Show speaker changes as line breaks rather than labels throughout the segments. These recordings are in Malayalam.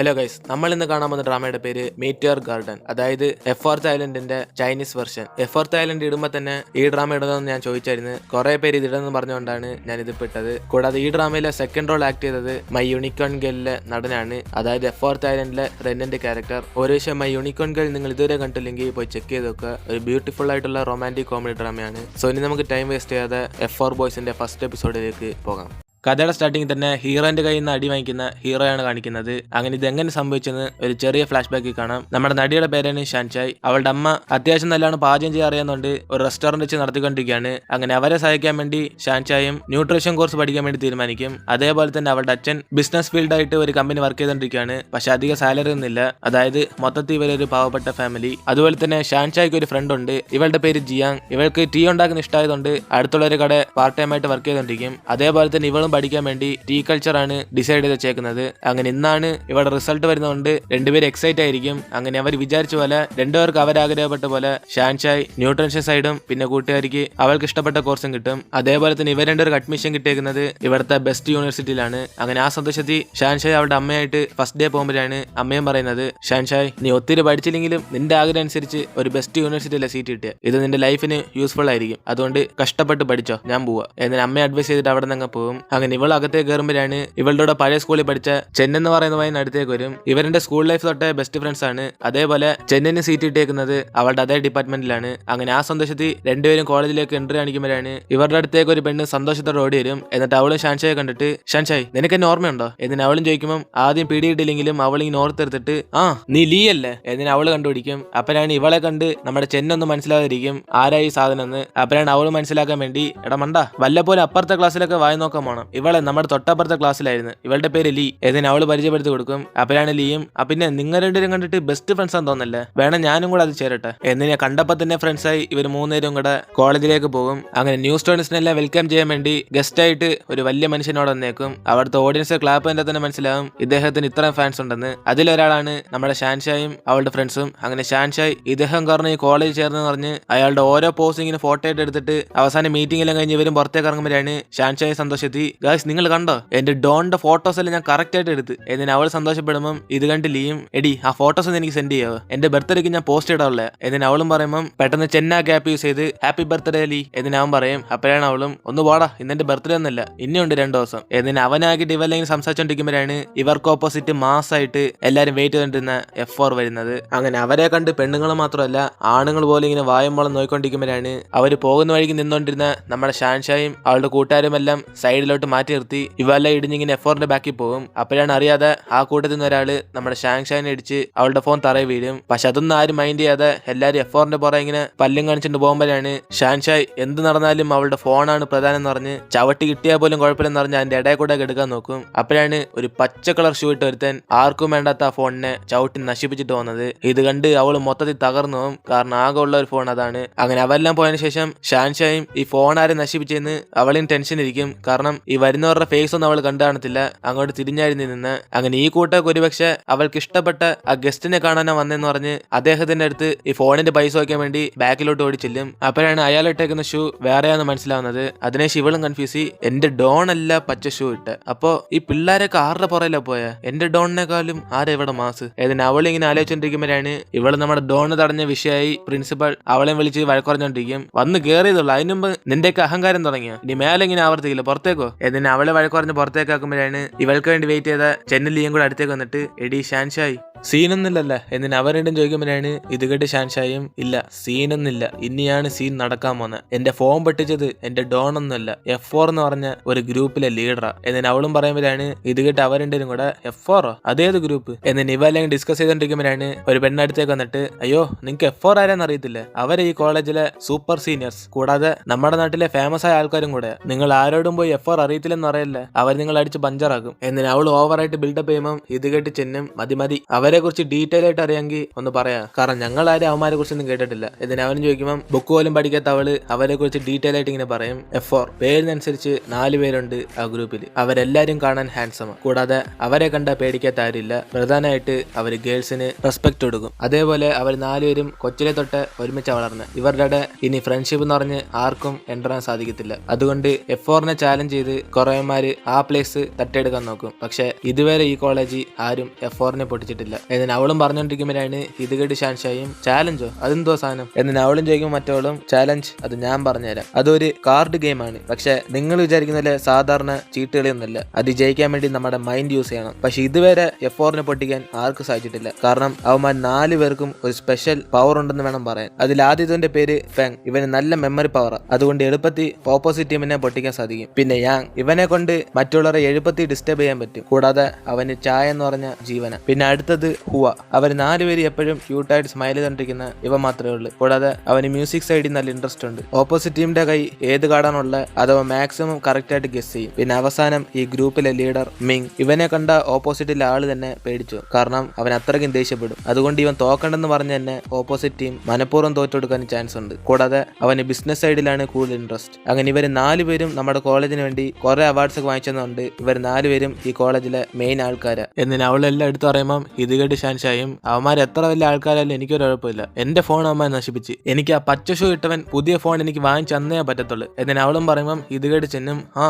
ഹലോ ഗൈസ്, നമ്മൾ ഇന്ന് കാണാൻ പോകുന്ന ഡ്രാമയുടെ പേര് മീറ്റിയർ ഗാർഡൻ, അതായത് എഫോർത്ത് ഐലൻഡിന്റെ ചൈനീസ് വെർഷൻ. എഫോർത്ത് ഐലൻഡ് ഇടുമ്പോൾ തന്നെ ഈ ഡ്രാമ ഇടുന്നതെന്ന് ഞാൻ ചോദിച്ചായിരുന്നു. കുറെ പേര് ഇതിടുന്നെന്ന് പറഞ്ഞുകൊണ്ടാണ് ഞാൻ ഇത് ഇട്ടത്. കൂടാതെ ഈ ഡ്രാമയിലെ സെക്കൻഡ് റോൾ ആക്ട് ചെയ്തത് മൈ യൂണിക്കോൺ ഗേളിലെ നടനാണ്, അതായത് എഫോർത്ത് ഐലൻഡിലെ റെന്നിന്റെ ക്യാരക്ടർ. ഒരു പക്ഷേ മൈ യൂണിക്കോൺ ഗേൾ നിങ്ങൾ ഇതുവരെ കണ്ടില്ലെങ്കിൽ പോയി ചെക്ക് ചെയ്ത് നോക്കുക. ഒരു ബ്യൂട്ടിഫുൾ ആയിട്ടുള്ള റൊമാൻറ്റിക് കോമഡി ഡ്രാമയാണ്. സോ ഇനി നമുക്ക് ടൈം വേസ്റ്റ് ചെയ്യാതെ F4 ബോയ്സിന്റെ ഫസ്റ്റ് എപ്പിസോഡിലേക്ക് പോകാം. കഥയുടെ സ്റ്റാർട്ടിങ് തന്നെ ഹീറോന്റെ കയ്യിൽ നിന്ന് അടി വാങ്ങിക്കുന്ന ഹീറോയാണ് കാണിക്കുന്നത്. അങ്ങനെ ഇത് എങ്ങനെ സംഭവിച്ചെന്ന് ഒരു ചെറിയ ഫ്ലാഷ് ബാക്കിൽ കാണാം. നമ്മുടെ നടിയുടെ പേരാണ് ഷാൻചായ്. അവളുടെ അമ്മ അത്യാവശ്യം നല്ലോണം പാചകം ചെയ്യാൻ അറിയാവുന്നതുകൊണ്ട് ഒരു റെസ്റ്റോറന്റ് വെച്ച് നടത്തിക്കൊണ്ടിരിക്കുകയാണ്. അങ്ങനെ അവരെ സഹായിക്കാൻ വേണ്ടി ഷാൻചായും ന്യൂട്രീഷൻ കോഴ്സ് പഠിക്കാൻ വേണ്ടി തീരുമാനിക്കും. അതേപോലെ തന്നെ അവളുടെ അച്ഛൻ ബിസിനസ് ഫീൽഡായിട്ട് ഒരു കമ്പനി വർക്ക് ചെയ്തുകൊണ്ടിരിക്കുകയാണ്. പക്ഷെ അധികം സാലറി ഒന്നുമില്ല. അതായത് മൊത്തത്തിൽ ഇവരൊരു പാവപ്പെട്ട ഫാമിലി. അതുപോലെ തന്നെ ഷാൻചായ്ക്ക് ഒരു ഫ്രണ്ട് ഉണ്ട്. ഇവളുടെ പേര് ജിയാങ്. ഇവൾക്ക് ടീ ഉണ്ടാക്കുന്ന ഇഷ്ടമായതുകൊണ്ട് അടുത്തുള്ള ഒരു കട പാർട്ട് ടൈം ആയിട്ട് വർക്ക് ചെയ്തുകൊണ്ടിരിക്കും. അതേപോലെ തന്നെ ഇവളും പഠിക്കാൻ വേണ്ടി ടീ കൾച്ചർ ആണ് ഡിസൈഡ് ചെയ്ത് വെച്ചേക്കുന്നത്. അങ്ങനെ ഇന്നാണ് ഇവിടെ റിസൾട്ട് വരുന്നതുകൊണ്ട് രണ്ടുപേരും എക്സൈറ്റ് ആയിരിക്കും. അങ്ങനെ അവർ വിചാരിച്ച പോലെ രണ്ടുപേർക്ക് അവരാഗ്രഹപ്പെട്ട പോലെ ഷാൻചായ് ന്യൂട്രീഷൻ സൈഡും പിന്നെ കൂട്ടുകാരിക്ക് അവൾക്ക് ഇഷ്ടപ്പെട്ട കോഴ്സും കിട്ടും. അതേപോലെ തന്നെ ഇവർ രണ്ടുപേർക്ക് അഡ്മിഷൻ കിട്ടിയേക്കുന്നത് ഇവിടുത്തെ ബെസ്റ്റ് യൂണിവേഴ്സിറ്റിയിലാണ്. അങ്ങനെ ആ സന്തോഷത്തിൽ ഷാൻചായ് അവളുടെ അമ്മയായിട്ട് ഫസ്റ്റ് ഡേ പോകുമ്പോഴാണ് അമ്മയും പറയുന്നത്, ഷാൻചായ് നീ ഒത്തിരി പഠിച്ചില്ലെങ്കിലും നിന്റെ ആഗ്രഹം അനുസരിച്ച് ഒരു ബെസ്റ്റ് യൂണിവേഴ്സിറ്റിയിലെ സീറ്റ് കിട്ടിയ ഇത് നിന്റെ ലൈഫിന് യൂസ്ഫുൾ ആയിരിക്കും. അതുകൊണ്ട് കഷ്ടപ്പെട്ട് പഠിച്ചോ, ഞാൻ പോവാ എന്ന് അമ്മയെ അഡ്വൈസ് ചെയ്തിട്ട് അവിടെ നിന്ന് പോകും. അങ്ങനെ ഇവൾ അകത്തേക്ക് കയറുമ്പോഴാണ് ഇവളുടെ പഴയ സ്കൂളിൽ പഠിച്ച ചെന്നെന്ന് പറയുന്ന പയ്യൻ അടുത്തേക്ക് വരും. ഇവരുടെ സ്കൂൾ ലൈഫ് തൊട്ടേ ബെസ്റ്റ് ഫ്രണ്ട്സ് ആണ്. അതേപോലെ ചെന്നിന് സീറ്റ് കിട്ടിയേക്കുന്നത് അവളുടെ അതേ ഡിപ്പാർട്ട്മെന്റിലാണ്. അങ്ങനെ ആ സന്തോഷത്തിൽ രണ്ടുപേരും കോളേജിലേക്ക് എൻട്രി കാണിക്കുമ്പോഴാണ് ഇവരുടെ അടുത്തേക്ക് ഒരു പെണ്ണ് സന്തോഷത്തോടെ ഓടി വരും. എന്നിട്ട് അവളും ഷാൻചായെ കണ്ടിട്ട്, ഷാൻചായ് നിനക്ക് എന്നെ ഓർമ്മയുണ്ടോ എന്ന് അവളും ചോദിക്കുമ്പോൾ ആദ്യം പിടിയിട്ടില്ലെങ്കിലും അവളിങ്ങനെ ഓർത്തെടുത്തിട്ട്, ആ നീ ലീ അല്ലേ എന്ന് അവള് കണ്ടുപിടിക്കും. അപ്പഴാണ് ഇവളെ കണ്ട് നമ്മുടെ ചെന്നൊന്നും മനസ്സിലാതിരിക്കും ആരായി സാധനം എന്ന്. അപ്പഴാണ് അവള് മനസ്സിലാക്കാൻ വേണ്ടി, എടാ മണ്ട വല്ലപോലെ അപ്പുറത്തെ ക്ലാസ്സിലൊക്കെ വായി നോക്കാൻ പോണം, ഇവളെ നമ്മുടെ തൊട്ടപ്പുറത്തെ ക്ലാസ്സിലായിരുന്നു, ഇവളുടെ പേര് ലീ എന്ന് അവള് പരിചയപ്പെടുത്തി കൊടുക്കും. അപ്പോഴാണ് ലീയും, പിന്നെ നിങ്ങൾ രണ്ടുപേരും കണ്ടിട്ട് ബെസ്റ്റ് ഫ്രണ്ട്സ് ആണെന്ന് തോന്നല്ലേ, വേണം ഞാനും കൂടെ അത് ചേരട്ടെ എന്ന് ഞാൻ കണ്ടപ്പോ തന്നെ ഫ്രണ്ട്സായി ഇവർ മൂന്നുപേരും കൂടെ കോളേജിലേക്ക് പോകും. അങ്ങനെ ന്യൂ സ്റ്റുഡൻസിനെല്ലാം വെൽക്കം ചെയ്യാൻ വേണ്ടി ഗസ്റ്റ് ആയിട്ട് ഒരു വലിയ മനുഷ്യനോട് വന്നേക്കും. അവിടുത്തെ ഓഡിയൻസ് ക്ലാപ്പ് ചെയ്താൽ തന്നെ മനസ്സിലാവും ഇദ്ദേഹത്തിന് ഇത്രയും ഫാൻസ് ഉണ്ടെന്ന്. അതിലൊരാളാണ് നമ്മുടെ ഷാൻചായും അവളുടെ ഫ്രണ്ട്സും. അങ്ങനെ ഷാൻചായ് ഇദ്ദേഹം കാരണം ഈ കോളേജ് ചേർന്ന് പറഞ്ഞ് അയാളുടെ ഓരോ പോസ്റ്റിങ്ങിന് ഫോട്ടോ ആയിട്ട് എടുത്തിട്ട് അവസാനം മീറ്റിംഗ് എല്ലാം കഴിഞ്ഞ് ഇവരും പുറത്തേക്ക് ഇറങ്ങുമ്പോഴാണ് ഷാൻചായ് സന്തോഷത്തി, ഗായ്സ് നിങ്ങൾ കണ്ടോ എന്റെ ഡോണിന്റെ ഫോട്ടോസ് എല്ലാം ഞാൻ കറക്റ്റ് ആയിട്ട് എടുത്ത് എന്നിന് അവൾ സന്തോഷപ്പെടുമ്പം ഇത് കണ്ട് ലീയും, എടി ആ ഫോട്ടോസ് ഒന്ന് എനിക്ക് സെൻഡ് ചെയ്യാവോ, എന്റെ ബർത്ത്ഡേക്ക് ഞാൻ പോസ്റ്റ് ഇടാറുള്ള എന്നിന് അവളും പറയുമ്പം പെട്ടെന്ന് ചെന്ന ഗ്യാപ്പ് യൂസ് ചെയ്ത് ഹാപ്പി ബർത്ത്ഡേ ലീ എന്നിന് അവൻ പറയും. അപ്പോഴാണ് അവളും, ഒന്ന് പോടാ ഇന്നെന്റെ ബർത്ത്ഡേ ഒന്നല്ല ഇനിയുണ്ട് 2 ദിവസം എന്നിന് അവനാക്കിട്ട് ഇവല്ലെങ്കിൽ സംസാരിച്ചോണ്ടിരിക്കുമ്പോഴാണ് ഇവർക്ക് ഓപ്പോസിറ്റ് മാസമായിട്ട് എല്ലാരും വെയിറ്റ് ചെയ്തോണ്ടിരുന്ന F4 വരുന്നത്. അങ്ങനെ അവരെ കണ്ട് പെണ്ണുങ്ങൾ മാത്രമല്ല ആണുങ്ങൾ പോലെ ഇങ്ങനെ വായുമ്പോളം നോക്കിക്കൊണ്ടിരിക്കുമ്പോഴാണ് അവര് പോകുന്ന വഴിക്ക് നിന്നോണ്ടിരുന്ന നമ്മുടെ ഷാൻചായും അവളുടെ കൂട്ടുകാരും എല്ലാം സൈഡിലോട്ട് മാറ്റി നിർത്തി ഇവെല്ലാം ഇടിഞ്ഞിങ്ങനെ F4ന്റെ ബാക്കിൽ പോകും. അപ്പോഴാണ് അറിയാതെ ആ കൂട്ടത്തിൽ നിന്ന് ഒരാള് നമ്മുടെ ഷാൻചായിനെ ഇടിച്ച് അവളുടെ ഫോൺ തറയിൽ വീഴും. പക്ഷെ അതൊന്നും ആരും മൈൻഡ് ചെയ്യാതെ എല്ലാരും F4ന്റെ പുറകെ ഇങ്ങനെ പല്ലും കാണിച്ചിട്ട് പോകുമ്പോഴാണ് ഷാൻചായ് എന്ത് നടന്നാലും അവളുടെ ഫോണാണ് പ്രധാനം എന്ന് പറഞ്ഞ് ചവിട്ടി കിട്ടിയാൽ പോലും കുഴപ്പമില്ലെന്ന് പറഞ്ഞ് അതിന്റെ ഇടയിൽ കൂടെ എടുക്കാൻ നോക്കും. അപ്പോഴാണ് ഒരു പച്ച കളർ ഷൂ ഇട്ട് ഒരുത്തൻ ആർക്കും വേണ്ടാത്ത ആ ഫോണിനെ ചവിട്ടി നശിപ്പിച്ചിട്ട് പോകുന്നത്. ഇത് കണ്ട് അവള് മൊത്തത്തിൽ തകർന്നു പോകും, കാരണം ആകെ ഉള്ള ഒരു ഫോൺ അതാണ്. അങ്ങനെ അവരെല്ലാം പോയതിനു ശേഷം ഷാൻചായും ഈ ഫോൺ ആരും നശിപ്പിച്ചെന്ന് അവളും ടെൻഷൻ ഇരിക്കും, കാരണം ഈ വരുന്നവരുടെ ഫേസ് ഒന്നും അവൾ കണ്ടു കാണത്തില്ല, അങ്ങോട്ട് തിരിഞ്ഞായിരുന്നു നിന്ന്. അങ്ങനെ ഈ കൂട്ടർക്ക് ഒരുപക്ഷെ അവൾക്ക് ഇഷ്ടപ്പെട്ട ആ ഗസ്റ്റിനെ കാണാനാ വന്നെന്ന് പറഞ്ഞ് അദ്ദേഹത്തിന്റെ അടുത്ത് ഈ ഫോണിന്റെ പൈസ വയ്ക്കാൻ വേണ്ടി ബാക്കിലോട്ട് ഓടി ചെല്ലും. അപ്പോഴാണ് അയാൾ ഇട്ടേക്കുന്ന ഷൂ വേറെയാന്ന് മനസ്സിലാവുന്നത്. അതിനേശം ഇവളും കൺഫ്യൂസ്, എന്റെ ഡോൺ അല്ല പച്ച ഷൂ ഇട്ട്, അപ്പോ ഈ പിള്ളേരൊക്കെ ആരുടെ പുറയിലാ പോയ, എന്റെ ഡോണിനെക്കാളും ആരാ ഇവിടെ മാസ് ഏതിന് അവളിങ്ങനെ ആലോചിച്ചോണ്ടിരിക്കുമ്പോഴാണ് ഇവള് നമ്മുടെ ഡോണ് തടഞ്ഞ വിഷയമായി പ്രിൻസിപ്പൽ അവളെ വിളിച്ച് വഴക്കുറഞ്ഞോണ്ടിരിക്കും. വന്ന് കേറിയതുള്ളൂ, അതിന് മുമ്പ് നിന്റെയൊക്കെ അഹങ്കാരം തുടങ്ങിയോ, ഇനി മേലെ ഇങ്ങനെ ആവർത്തിക്കില്ല പുറത്തേക്കോ എന്നിന് അവളെ വഴക്കുറഞ്ഞ് പുറത്തേക്കാക്കുമ്പോഴാണ് ഇവൾക്ക് വേണ്ടി വെയിറ്റ് ചെയ്ത ചെന്നലിയും കൂടെ അടുത്തേക്ക് വന്നിട്ട്, എടി ഷാൻചായ് സീനൊന്നില്ലല്ലേ എന്നിന് അവരുടെ ചോദിക്കുമ്പോഴാണ് ഇത് കേട്ട് ഷാൻചായും, ഇല്ല സീനൊന്നില്ല, ഇനിയാണ് സീൻ നടക്കാൻ പോന്നെ, എന്റെ ഫോൺ പൊട്ടിച്ചത് എന്റെ ഡോൺ ഒന്നുമല്ല F4 എന്ന് പറഞ്ഞ ഒരു ഗ്രൂപ്പിലെ ലീഡറാ എന്നിന് അവളും പറയുമ്പോഴാണ് ഇത് കേട്ട് അവരുടെയും കൂടെ F4 അതേത് ഗ്രൂപ്പ് എന്നിന് ഇവെല്ലാം ഡിസ്കസ് ചെയ്തോണ്ടിരിക്കുമ്പോഴാണ് ഒരു പെണ്ണടുത്തേക്ക് വന്നിട്ട്, അയ്യോ നിങ്ങക്ക് F4 ആരാന്ന് അറിയത്തില്ല, അവരെ ഈ കോളേജിലെ സൂപ്പർ സീനിയേഴ്സ് കൂടാതെ നമ്മുടെ നാട്ടിലെ ഫേമസ് ആയ ആൾക്കാരും കൂടെ, നിങ്ങൾ ആരോടും പോയി F4 അറിയത്തില്ലെന്ന് അറിയില്ല, അവർ നിങ്ങൾ അടിച്ച് പഞ്ചറാക്കും എന്നിന് അവൾ ഓവറായിട്ട് ബിൽഡപ്പ് ചെയ്യുമ്പോൾ ഇത് കേട്ട് ചെന്നും, മതി അവരെ കുറിച്ച് ഡീറ്റെയിൽ ആയിട്ട് അറിയാമെങ്കിൽ ഒന്ന് പറയാം, കാരണം ഞങ്ങൾ ആരും അവന്മാരെ കുറിച്ചൊന്നും കേട്ടിട്ടില്ല ഇതിന് അവനും ചോദിക്കുമ്പോൾ ബുക്ക് പോലും പഠിക്കാത്ത അവള് അവരെ കുറിച്ച് ഡീറ്റെയിൽ ആയിട്ട് ഇങ്ങനെ പറയും. F4 പേരിനനുസരിച്ച് 4 പേരുണ്ട് ആ ഗ്രൂപ്പിൽ, അവരെല്ലാരും കാണാൻ ഹാൻസം, കൂടാതെ അവരെ കണ്ട പേടിക്കാത്ത ആരില്ല, പ്രധാനമായിട്ട് അവര് ഗേൾസിന് റെസ്പെക്ട് കൊടുക്കും. അതേപോലെ അവർ 4 പേരും കൊച്ചിലെ തൊട്ട് ഒരുമിച്ച് വളർന്ന് ഇവരുടെ ഇനി ഫ്രണ്ട്ഷിപ്പ് എന്ന് പറഞ്ഞ് ആർക്കും എൻ്ററാൻ സാധിക്കത്തില്ല. അതുകൊണ്ട് F4നെ ചാലഞ്ച് ചെയ്ത് കുറേമാര് ആ പ്ലേസ് തട്ടിയെടുക്കാൻ നോക്കും. പക്ഷെ ഇതുവരെ ഈ കോളേജ് ആരും F4നെ പൊട്ടിച്ചിട്ടില്ല എന്ന് അവളും പറഞ്ഞുകൊണ്ടിരിക്കുമ്പോഴാണ് ഇത് കേട്ട് ഷാൻഷായും ചാലഞ്ചോ അതെന്തോ സാധനം എന്ന് അവളും ചോദിക്കും. മറ്റവളും ചാലഞ്ച് അത് ഞാൻ പറഞ്ഞുതരാം, അതൊരു കാർഡ് ഗെയിമാണ്. പക്ഷെ നിങ്ങൾ വിചാരിക്കുന്ന സാധാരണ ചീട്ടുകളിയൊന്നുമല്ല. അത് ജയിക്കാൻ വേണ്ടി നമ്മുടെ മൈൻഡ് യൂസ് ചെയ്യണം. പക്ഷെ ഇതുവരെ F4നെ പൊട്ടിക്കാൻ ആർക്കും സാധിച്ചിട്ടില്ല. കാരണം അവന്മാർ 4 പേർക്കും ഒരു സ്പെഷ്യൽ പവർ ഉണ്ടെന്ന് വേണം പറയാൻ. അതിൽ ആദ്യത്തെ പേര് ഫെങ്. ഇവന് നല്ല മെമ്മറി പവർ, അതുകൊണ്ട് എളുപ്പത്തിൽ ഓപ്പോസിറ്റ് ടീമിനെ പൊട്ടിക്കാൻ സാധിക്കും. പിന്നെ യാങ്, ഇവനെ കൊണ്ട് മറ്റുള്ളവരെ എളുപ്പത്തിൽ ഡിസ്റ്റർബ് ചെയ്യാൻ പറ്റും. കൂടാതെ അവന് ചായ എന്ന് പറഞ്ഞ ജീവന. പിന്നെ അടുത്തത് ഹുവ. അവർ 4 പേര് എപ്പോഴും ക്യൂട്ടായിട്ട് സ്മൈൽ ചെയ്തോണ്ടിരിക്കുന്ന ഇവ മാത്രമേ ഉള്ളൂ. കൂടാതെ അവന് മ്യൂസിക് സൈഡിൽ നല്ല ഇൻട്രസ്റ്റ് ഉണ്ട്. ഓപ്പോസിറ്റ് ടീമിന്റെ കൈ ഏത് കാർഡാണുള്ള അഥവാ മാക്സിമം കറക്റ്റ് ആയിട്ട് ഗസ് ചെയ്യും. പിന്നെ അവസാനം ഈ ഗ്രൂപ്പിലെ ലീഡർ മിങ്. ഇവനെ കണ്ട ഓപ്പോസിറ്റിലെ ആള് തന്നെ പേടിച്ചു, കാരണം അവൻ അത്രയ്ക്കും ദേഷ്യപ്പെടും. അതുകൊണ്ട് ഇവൻ തോക്കണ്ടെന്ന് പറഞ്ഞ് തന്നെ ഓപ്പോസിറ്റ് ടീം മനഃപൂർവ്വം തോറ്റെടുക്കാൻ ചാൻസ് ഉണ്ട്. കൂടാതെ അവന് ബിസിനസ് സൈഡിലാണ് കൂടുതൽ ഇൻട്രസ്റ്റ്. അങ്ങനെ ഇവർ 4 പേരും നമ്മുടെ കോളേജിന് വേണ്ടി കുറെ അവാർഡ്സ് ഒക്കെ വാങ്ങിച്ചതുകൊണ്ട് ഇവർ 4 പേരും ഈ കോളേജിലെ മെയിൻ ആൾക്കാരാ എന്ന് അവളെല്ലാം എടുത്തു പറയുമ്പം ഇത് കേട്ട് ഷാൻഷായും അവന്മാർ എത്ര വലിയ ആൾക്കാരല്ല എനിക്കൊരു കുഴപ്പമില്ല, എന്റെ ഫോൺ അവന്മാർ നശിപ്പിച്ച് എനിക്ക് ആ പച്ച ഷൂ ഇട്ടവൻ പുതിയ ഫോൺ എനിക്ക് വാങ്ങിച്ചു തന്നേ പറ്റത്തുള്ളൂ എന്ന് അവളും പറയുമ്പം ഇത് കേട്ട് ചെന്നും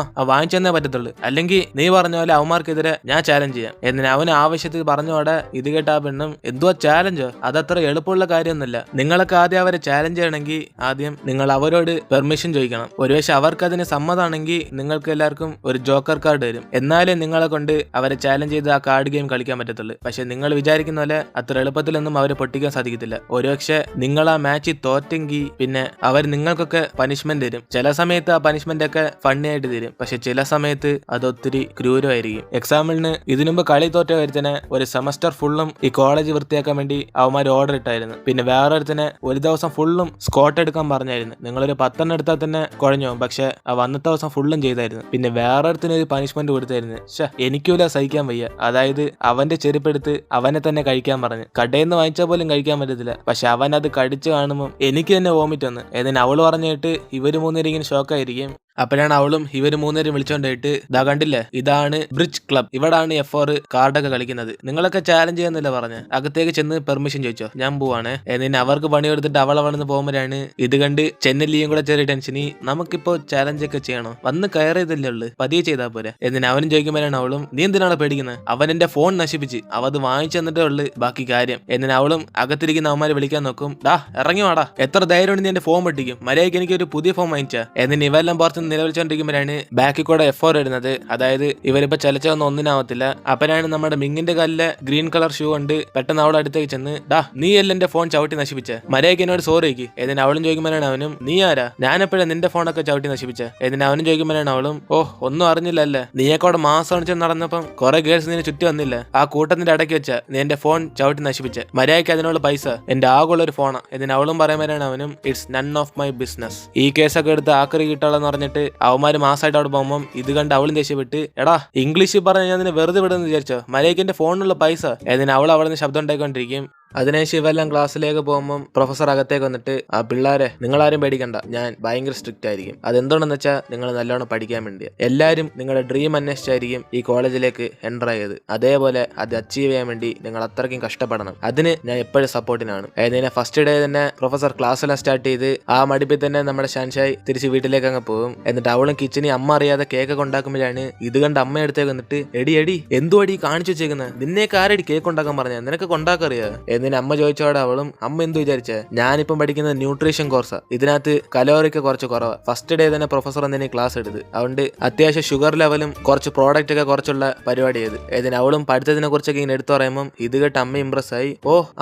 വാങ്ങിച്ചു തന്നേ പറ്റത്തുള്ളൂ, അല്ലെങ്കിൽ നീ പറഞ്ഞ പോലെ അവന്മാർക്കെതിരെ ഞാൻ ചാലഞ്ച് ചെയ്യാം എന്ന് അവന് ആവശ്യത്തിൽ പറഞ്ഞോടെ ഇത് കേട്ട ആ പെണ്ണും എന്തുവാ ചാലഞ്ചോ, അതത്ര എളുപ്പമുള്ള കാര്യമൊന്നുമില്ല. നിങ്ങളൊക്കെ ആദ്യം അവരെ ചാലഞ്ച് ചെയ്യണമെങ്കിൽ ആദ്യം നിങ്ങൾ അവരോട് പെർമിഷൻ ചോദിക്കണം. ഒരുപക്ഷെ അവർക്ക് അതിന് സമ്മതമാണെങ്കിൽ നിങ്ങൾക്ക് എല്ലാവർക്കും ഒരു ജോക്കർ കാർഡ് വരും. എന്നാലേ നിങ്ങളെ കൊണ്ട് അവരെ ചാലഞ്ച് ചെയ്ത് ആ കാർഡ് ഗെയിം കളിക്കാൻ പറ്റത്തുള്ളൂ. പക്ഷെ നിങ്ങൾ വിചാരിക്കുന്ന പോലെ അത്ര എളുപ്പത്തിലൊന്നും അവരെ പൊട്ടിക്കാൻ സാധിക്കത്തില്ല. ഒരുപക്ഷെ നിങ്ങൾ ആ മാച്ചിൽ തോറ്റെങ്കിൽ പിന്നെ അവർ നിങ്ങൾക്കൊക്കെ പനിഷ്മെന്റ് തരും. ചില സമയത്ത് ആ പനിഷ്മെന്റ് ഒക്കെ ഫണ്ണി ആയിട്ട് തരും, പക്ഷെ ചില സമയത്ത് അത് ഒത്തിരി ക്രൂരമായിരിക്കും. എക്സാമ്പിളിന് ഇതിനുമുമ്പ് കളി തോറ്റ ഒരുത്തനെ ഒരു സെമസ്റ്റർ ഫുള്ളും ഈ കോളേജ് വൃത്തിയാക്കാൻ വേണ്ടി അവന്മാർ ഓർഡർ ഇട്ടായിരുന്നു. പിന്നെ വേറൊരുത്തനെ ഒരു ദിവസം ഫുള്ളും സ്കോട്ട് എടുക്കാൻ പറഞ്ഞായിരുന്നു. നിങ്ങളൊരു 10 എടുത്താൽ തന്നെ കുഴഞ്ഞു, പക്ഷെ ആ വന്നത്തെ ദിവസം ഫുള്ളും ചെയ്തായിരുന്നു. പിന്നെ വേറൊരുത്തിന് ഒരു പനിഷ്മെന്റ് കൊടുത്തായിരുന്നു. എനിക്കൂല സഹിക്കാൻ വയ്യ. അതായത് അവന്റെ ചെരുപ്പെടുത്ത് അവനെ തന്നെ കഴിക്കാൻ പറഞ്ഞു. കടയിൽ നിന്ന് വാങ്ങിച്ചാൽ പോലും കഴിക്കാൻ പറ്റത്തില്ല. പക്ഷെ അവൻ അത് കടിച്ചു കാണുമ്പോൾ എനിക്ക് തന്നെ വോമിറ്റ് വന്ന്. എന്നിട്ട് അവള് പറഞ്ഞിട്ട് ഇവര് 3 പേരും ഇങ്ങനെ ഷോക്കായിരിക്കും. അപ്പോഴാണ് അവളും ഇവര് 3 പേരും വിളിച്ചോണ്ടായിട്ട് ഇതാ കണ്ടില്ലേ, ഇതാണ് ബ്രിഡ്ജ് ക്ലബ്, ഇവിടാണ് F4 കാർഡൊക്കെ കളിക്കുന്നത്. നിങ്ങളൊക്കെ ചാലഞ്ച് ചെയ്യുന്നില്ല പറഞ്ഞ് അകത്തേക്ക് ചെന്ന് പെർമിഷൻ ചോദിച്ചോ, ഞാൻ പോവാണ്. എന്നിട്ട് അവർക്ക് പണി കൊടുത്തിട്ട് അവളവണെന്ന് പോകുമ്പോഴാണ് ഇത് കണ്ട് ചെന്നലിയും കൂടെ ചെറിയ ടെൻഷനി, നമുക്കിപ്പോ ചാലഞ്ച് ഒക്കെ ചെയ്യണോ, വന്ന് കയറിയതല്ലേ ഉള്ളു, പതിയെ ചെയ്താൽ പോരെ. എന്നിട്ട് അവനും ചോദിക്കുമ്പോഴാണ് അവളും നീ എന്തിനാണ് പേടിക്കുന്നത്, അവൻ എന്റെ ഫോൺ നശിപ്പിച്ച് അവത് വാങ്ങിച്ചു തന്നിട്ടേ ഉള്ളു ബാക്കി കാര്യം. എന്നിട്ട് അവളും അകത്തിരിക്കുന്ന അവന്മാരെ വിളിക്കാൻ നോക്കും, ഡാ ഇറങ്ങി വാടാ, എത്ര ധൈര്യം ഉണ്ട് നീ എന്റെ ഫോൺ പൊട്ടിക്കും, മര്യാദയ്ക്ക് എനിക്ക് ഒരു പുതിയ ഫോൺ വാങ്ങിച്ചാ. എന്നിട്ട് ഇവെല്ലാം പുറത്ത് നിലവിളിച്ചോണ്ടിരിക്കുമ്പോഴാണ് ബാക്കിൽ കൂടെ F4 വരുന്നത്. അതായത് ഇവരിപ്പോ ചലച്ചൊന്നും ഒന്നിനാവത്തില്ല. അപ്പനാണ് നമ്മുടെ മിങ്ങിന്റെ കാലിലെ ഗ്രീൻ കളർ ഷൂ ഉണ്ട്. പെട്ടെന്ന് അവളുടെ അടുത്തേക്ക് ചെന്ന് ഡാ നീ അല്ല എന്റെ ഫോൺ ചവിട്ടി നശിപ്പിച്ച, മര്യാദയ്ക്ക് എന്നോട് സോറി വയ്ക്ക്. എന്നിട്ട് അവളും ചോദിക്കുമ്പോഴാണ് അവനും നീ ആരാ, ഞാനെപ്പോഴും നിന്റെ ഫോണൊക്കെ ചവിട്ടി നശിപ്പിച്ച. എന്നിട്ട് അവനും ചോദിക്കുമ്പോഴാണ് അവളും ഒന്നും അറിഞ്ഞില്ലല്ലേ, നീയൊക്കെ അവിടെ മാസം അണിച്ച് നടന്നപ്പം കുറെ ഗേൾസ് നിന്നെ ചുറ്റി വന്നില്ല, ആ കൂട്ടത്തിന്റെ ഇടയ്ക്ക് വെച്ച നീ എന്റെ ഫോൺ ചവിട്ടി നശിപ്പിച്ച, മര്യാദയ്ക്ക് അതിനുള്ള പൈസ എന്റെ ആകുള്ള ഒരു ഫോണാ. എന്നിട്ട് അവളും പറയുമ്പോഴാണ് അവനും it's none of my business, ഈ കേസൊക്കെ എടുത്ത് ആക്രി കിട്ടാളെന്ന് പറഞ്ഞിട്ട് അവന്മാര് മാസമായിട്ട് അവിടെ പോകുമ്പോൾ ഇത് കണ്ട് അവളും ദേഷ്യപ്പെട്ട് എടാ ഇംഗ്ലീഷിൽ പറഞ്ഞ ഞാൻ നിന്നെ വെറുതെ വിടുന്നു വിചാരിച്ചോ, മര്യാദയ്ക്ക് എന്റെ ഫോണിലുള്ള പൈസ. എന്നിട്ട് അവൾ അവിടെ നിന്ന് ശബ്ദം ഉണ്ടായിക്കൊണ്ടിരിക്കും. അതിനുശേഷം ഇവെല്ലാം ക്ലാസ്സിലേക്ക് പോകുമ്പോൾ പ്രൊഫസർ അകത്തേക്ക് വന്നിട്ട് ആ പിള്ളേരെ നിങ്ങളാരും പേടിക്കണ്ട, ഞാൻ ഭയങ്കര സ്ട്രിക്റ്റ് ആയിരിക്കും. അതെന്താണെന്ന് വെച്ചാൽ നിങ്ങൾ നല്ലോണം പഠിക്കാൻ വേണ്ടിയാ. എല്ലാവരും നിങ്ങളുടെ ഡ്രീം അന്വേഷിച്ചായിരിക്കും ഈ കോളേജിലേക്ക് എൻ്റർ ആയത്. അതേപോലെ അത് അച്ചീവ് ചെയ്യാൻ വേണ്ടി നിങ്ങൾ അത്രയ്ക്കും കഷ്ടപ്പെടണം. അതിന് ഞാൻ എപ്പോഴും സപ്പോർട്ടിനാണ്. അതിനെ ഫസ്റ്റ് ഡേ തന്നെ പ്രൊഫസർ ക്ലാസ്സെല്ലാം സ്റ്റാർട്ട് ചെയ്ത് ആ മടിപ്പിൽ തന്നെ നമ്മുടെ ഷാൻഷായ് തിരിച്ച് വീട്ടിലേക്ക് അങ്ങ് പോകും. എന്നിട്ട് അവളും കിച്ചണിൽ അമ്മ അറിയാതെ കേക്കൊക്കെ ഉണ്ടാക്കുമ്പോഴാണ് ഇത് കണ്ട് അമ്മ അടുത്തേക്ക് വന്നിട്ട് എടി എന്തുവാടി കാണിച്ചു വെച്ചേക്കുന്നത്, നിന്നേക്ക് ആരടി കേക്ക് ഉണ്ടാക്കാൻ പറഞ്ഞ, നിനക്ക് കൊണ്ടാക്കറിയാ. എന്നിട്ട് അമ്മ ചോദിച്ചോടെ അവളും അമ്മ എന്തു വിചാരിച്ചേ, ഞാനിപ്പം പഠിക്കുന്നത് ന്യൂട്രീഷൻ കോഴ്സാ, ഇതിനകത്ത് കലോറിക്ക് കുറച്ച് കുറവാ. ഫസ്റ്റ് ഡേ തന്നെ പ്രൊഫസർ എന്തിനാ ക്ലാസ് എടുത്ത്, അതുകൊണ്ട് അത്യാവശ്യം ഷുഗർ ലെവലും കുറച്ച് പ്രോഡക്റ്റ് ഒക്കെ കുറച്ചുള്ള പരിപാടി ചെയ്ത്. ഇതിന് അവളും പഠിത്തത്തിനെ കുറിച്ചൊക്കെ ഇങ്ങനെ എടുത്തു പറയുമ്പോൾ ഇത് കേട്ട് അമ്മ ഇംപ്രസ് ആയി.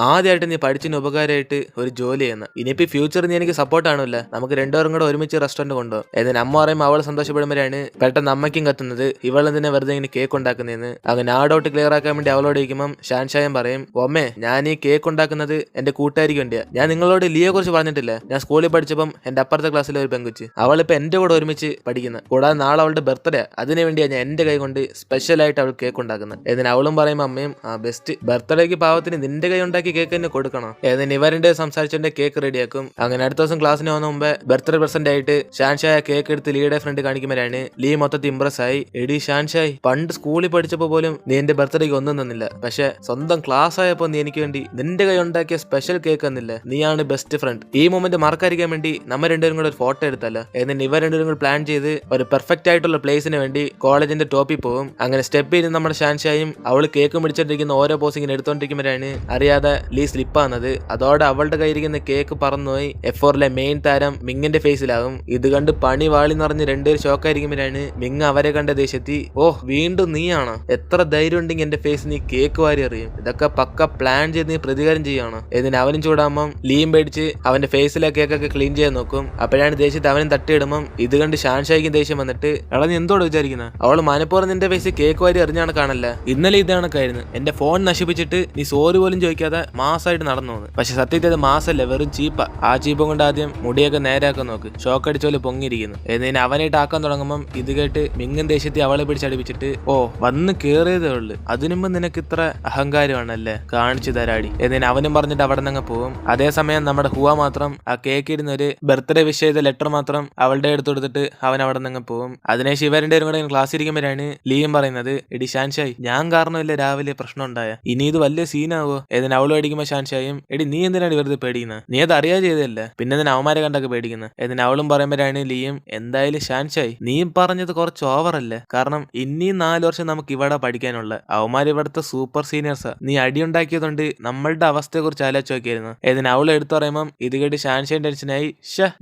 ആദ്യമായിട്ട് നീ പഠിച്ചതിന് ഉപകാരമായിട്ട് ഒരു ജോലി ചെയ്യുന്ന, ഇനിയിപ്പോ ഫ്യൂച്ചർ നീ എനിക്ക് സപ്പോർട്ട് ആണല്ല, നമുക്ക് രണ്ടുപേരും കൂടെ ഒരുമിച്ച് റെസ്റ്റോറന്റ് കൊണ്ടുപോകും. എന്നിട്ട് അമ്മ പറയുമ്പോൾ അവൾ സന്തോഷപ്പെടുമ്പോഴാണ് പെട്ടെന്ന് അമ്മയ്ക്കും കത്തുന്നത് ഇവളെന്തിനെ വെറുതെ ഇങ്ങനെ കേക്ക് ഉണ്ടാക്കുന്നതെന്ന്. അങ്ങനെ ആ ഡൗട്ട് ക്ലിയർ ആക്കാൻ വേണ്ടി അവളോട് ചോദിക്കുമ്പോൾ ഷാൻഷായം പറയും ഒമ്മേ ഞാൻ ഈ കേക്ക് ഉണ്ടാക്കുന്നത് എന്റെ കൂട്ടുകാരിക്ക് വേണ്ടിയാ, ഞാൻ നിങ്ങളോട് ലിയെ കുറിച്ച് പറഞ്ഞിട്ടില്ല, ഞാൻ സ്കൂളിൽ പഠിച്ചപ്പം എന്റെ അപ്പുറത്തെ ക്ലാസ്സിലെ ഒരു പെങ്കുച്ച്, അവളിപ്പോ എന്റെ കൂടെ ഒരുമിച്ച് പഠിക്കുന്നത്. കൂടാതെ നാളെ അവളുടെ ബർത്ത്ഡേ, അതിനു വേണ്ടിയാ ഞാൻ എന്റെ കൈ കൊണ്ട് സ്പെഷ്യലായിട്ട് അവൾ കേക്ക് ഉണ്ടാക്കുന്നത്. എന്നിട്ട് അവളും പറയുമ്പോൾ അമ്മയും ബെസ്റ്റ്, ബർത്ത്ഡേക്ക് പാവത്തിന് നിന്റെ കൈ ഉണ്ടാക്കി കേക്ക് തന്നെ കൊടുക്കണം. എന്നിട്ട് ഇവരുടെ സംസാരിച്ചോണ്ട് കേക്ക് റെഡിയാക്കും. അങ്ങനെ അടുത്ത ദിവസം ക്ലാസ്സിന് പോകുന്ന മുമ്പേ ബർത്ത്ഡേ പ്രസന്റ് ആയിട്ട് ഷാൻഷായ കേക്ക് എടുത്ത് ലീയുടെ ഫ്രണ്ട് കാണിക്കുമ്പോഴാണ് ലീ മൊത്തത്തിൽ ഇംപ്രസ് ആയി. എടി ഷാൻഷായ്, പണ്ട് സ്കൂളിൽ പഠിച്ചപ്പോ പോലും നീ എന്റെ ബർത്ത്ഡേക്ക് ഒന്നും തന്നില്ല, പക്ഷെ സ്വന്തം ക്ലാസ് ആയപ്പോ നീ എനിക്ക് വേണ്ടി നിന്റെ കൈ ഉണ്ടാക്കിയ സ്പെഷ്യൽ കേക്ക് എന്നില്ല, നീയാണ് ബെസ്റ്റ് ഫ്രണ്ട്. ഈ മൊമെന്റ് മറക്കാതിരിക്കാൻ വേണ്ടി നമ്മ രണ്ടുപേരും കൂടെ ഒരു ഫോട്ടോ എടുത്തല്ലോ. എന്നിട്ട് ഇവർ രണ്ടുപേരും കൂടെ പ്ലാൻ ചെയ്ത് ഒരു പെർഫെക്റ്റ് ആയിട്ടുള്ള പ്ലേസിന് വേണ്ടി കോളേജിന്റെ ടോപ്പിൽ പോകും. അങ്ങനെ സ്റ്റെപ്പ് ചെയ്ത് നമ്മുടെ ഷാൻഷായും അവള് കേക്ക് പിടിച്ചോണ്ടിരിക്കുന്ന ഓരോ പോസിങ്ങിന് എടുത്തോണ്ടിരിക്കുമ്പോഴാണ് അറിയാതെ ലീ സ്ലിപ്പാകുന്നത്. അതോടെ അവളുടെ കയ്യിരിക്കുന്ന കേക്ക് പറന്നുപോയി F4ലെ മെയിൻ താരം മിങ്ങിന്റെ ഫേസിലാകും. ഇത് കണ്ട് പണി വാളി നിറഞ്ഞ് രണ്ടുപേരും ഷോക്കായിരിക്കുമ്പോഴാണ് മിങ് അവരെ കണ്ട ദേശത്തി, ഓഹ് വീണ്ടും നീയാണോ? എത്ര ധൈര്യം ഉണ്ടെങ്കിൽ എന്റെ ഫേസ് നീ കേക്ക് വാരി അറിയും. ഇതൊക്കെ പക്ക പ്ലാൻ ചെയ്ത് നീ പ്രതികാരം ചെയ്യണോ? എന്നിട്ട് അവനും ചൂടാകുമ്പം ലീയും പേടിച്ച് അവന്റെ ഫേസിലെ കേക്കൊക്കെ ക്ലീൻ ചെയ്യാൻ നോക്കും. അപ്പോഴാണ് ദേഷ്യത്ത് അവനും തട്ടിയിടുമ്പം ഇത് കണ്ട് ഷാൻഷായിക്കും ദേഷ്യം വന്നിട്ട്, എടാ നീ എന്തോട് വിചാരിക്കുന്നത്? അവള് മനപ്പുറം നിന്റെ ഫേസ് കേക്ക് വാരി എറിഞ്ഞാണ് കാണല്ല. ഇന്നലെ ഇതാണക്കായിരുന്നു എന്റെ ഫോൺ നശിപ്പിച്ചിട്ട് നീ സോറി പോലും ചോദിക്കാതെ മാസമായിട്ട് നടന്നു പോകുന്നത്. പക്ഷെ സത്യത്തിൽ അത് മാസല്ല, വെറും ചീപ്പാ. ആ ചീപ്പം കൊണ്ട് ആദ്യം മുടിയൊക്കെ നേരാക്കാൻ നോക്ക്. ഷോക്ക് അടിച്ചോലെ പൊങ്ങിയിരിക്കുന്നു. എന്നിട്ട് അവനായിട്ട് ആക്കാൻ തുടങ്ങുമ്പം ഇത് കേട്ട് മിങ്ങും ദേഷ്യത്തിൽ അവളെ പിടിച്ചടിപ്പിച്ചിട്ട്, ഓ വന്ന് കേറിയതേ ഉള്ളു, അതിനുമ്പ് നിനക്ക് ഇത്ര അഹങ്കാരമാണല്ലേ, കാണിച്ചു തരാടി. എന്നിട്ട് അവനും പറഞ്ഞിട്ട് അവിടെ നിന്ന് പോകും. അതേസമയം നമ്മുടെ ഹുവ മാത്രം ആ കേക്ക് ഇരുന്ന ഒരു ബർത്ത്ഡേ വിഷ് ചെയ്ത ലെറ്റർ മാത്രം അവളുടെ അടുത്ത് കൊടുത്തിട്ട് അവൻ അവിടെ നിന്ന് പോകും. അതിനുശേഷം ഇവരുടെ കൂടെ ക്ലാസ് ഇരിക്കുമ്പോഴാണ് ലീയും പറയുന്നത്, എടി ഷാൻഷായി ഞാൻ കാരണമല്ലേ രാവിലെ പ്രശ്നം ഉണ്ടായ, ഇനി ഇത് വലിയ സീനാവോ? എന്നിട്ട് അവള് പേടിക്കുമ്പോ ഷാൻഷായും, എടി നീ എന്തിനാണ് വെറുതെ പേടിക്കുന്നത്? നീ അത് അറിയാ ചെയ്തല്ലേ, പിന്നെ എന്തിനാ അവന്മാരെ കണ്ടൊക്കെ പേടിക്കുന്നത്? എന്നിട്ട് അവളും പറയുമ്പോഴാണ് ലീയും, എന്തായാലും ഷാൻഷായി നീ പറഞ്ഞത് കുറച്ച് ഓവറല്ലേ, കാരണം ഇനിയും 4 വർഷം നമുക്ക് ഇവിടെ പഠിക്കാനുള്ള, അവന്മാർ ഇവിടുത്തെ സൂപ്പർ സീനിയേഴ്സാ, നീ അടിയുണ്ടാക്കിയതുകൊണ്ട് നമ്മളുടെ അവസ്ഥയെ കുറിച്ച് ആലോചിച്ച് നോക്കിയായിരുന്നു. എന്നിട്ട് അവൾ എടുത്തു പറയുമ്പം ഇത് കേട്ട് ഷാൻഷാൻ ടെൻഷനായി,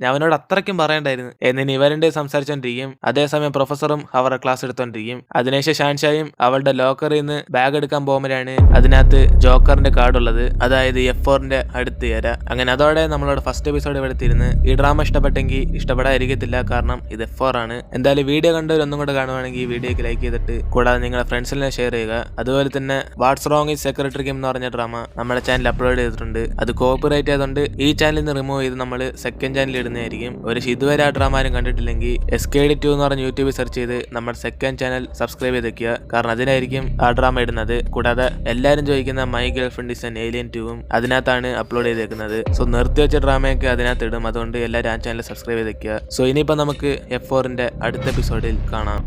ഞാൻ അവനോട് അത്രയ്ക്കും പറയണ്ടായിരുന്നു. എന്നിട്ട് ഇവരുടെ സംസാരിച്ചോണ്ടിരിക്കും. അതേസമയം പ്രൊഫസറും അവരുടെ ക്ലാസ് എടുത്തോണ്ടിരിക്കും. അതിനുശേഷം ഷാൻഷായും അവളുടെ ലോക്കറിൽ നിന്ന് ബാഗ് എടുക്കാൻ പോകുമ്പോഴാണ് അതിനകത്ത് ജോക്കറിന്റെ കാർഡുള്ളത്, അതായത് F4ന്റെ അടുത്ത് തരാ. അങ്ങനെ അതോടെ നമ്മളോട് ഫസ്റ്റ് എപ്പിസോഡ് ഇവിടെ എത്തിയിരുന്നു. ഈ ഡ്രാമ ഇഷ്ടപ്പെട്ടെങ്കിൽ ഇഷ്ടപ്പെടാതിരിക്കത്തില്ല, കാരണം ഇത് F4 ആണ്. എന്തായാലും വീഡിയോ കണ്ടവരൊന്നും കൂടെ കാണുവാണെങ്കിൽ ഈ വീഡിയോക്ക് ലൈക്ക് ചെയ്തിട്ട് കൂടാതെ നിങ്ങളുടെ ഫ്രണ്ട്സിനെ ഷെയർ ചെയ്യുക. അതുപോലെ തന്നെ വാട്സ് റോങ് ഈസ് സെക്രട്ടറി ഗെയിം എന്ന് പറഞ്ഞ ഡ്രാമ നമ്മുടെ ചാനൽ അപ്ലോഡ് ചെയ്തിട്ടുണ്ട്. അത് കോപ്പിറൈറ്റ് ആയതുകൊണ്ട് ഈ ചാനലിൽ നിന്ന് റിമൂവ് ചെയ്ത് നമ്മൾ സെക്കൻഡ് ചാനലിൽ ഇടുന്നതായിരിക്കും. ഇതുവരെ ആ ഡ്രാമ ആരും കണ്ടിട്ടില്ലെങ്കിൽ SKD2 എന്ന് പറഞ്ഞ യൂട്യൂബിൽ സെർച്ച് ചെയ്ത് നമ്മുടെ സെക്കൻഡ് ചാനൽ സബ്സ്ക്രൈബ് ചെയ്ത് വെക്കുക, കാരണം അതിനായിരിക്കും ആ ഡ്രാമ ഇടുന്നത്. കൂടാതെ എല്ലാവരും ചോദിക്കുന്ന my girl friend is an alien 2ഉം അതിനകത്താണ് അപ്ലോഡ് ചെയ്തേക്കുന്നത്. സോ നിർത്തിവെച്ച ഡ്രാമയൊക്കെ അതിനകത്ത് ഇടും, അതുകൊണ്ട് എല്ലാവരും ആ ചാനൽ സബ്സ്ക്രൈബ് ചെയ്ത് വെക്കുക. സോ ഇനിയിപ്പോൾ നമുക്ക് F4ന്റെ അടുത്ത എപ്പിസോഡിൽ കാണാം.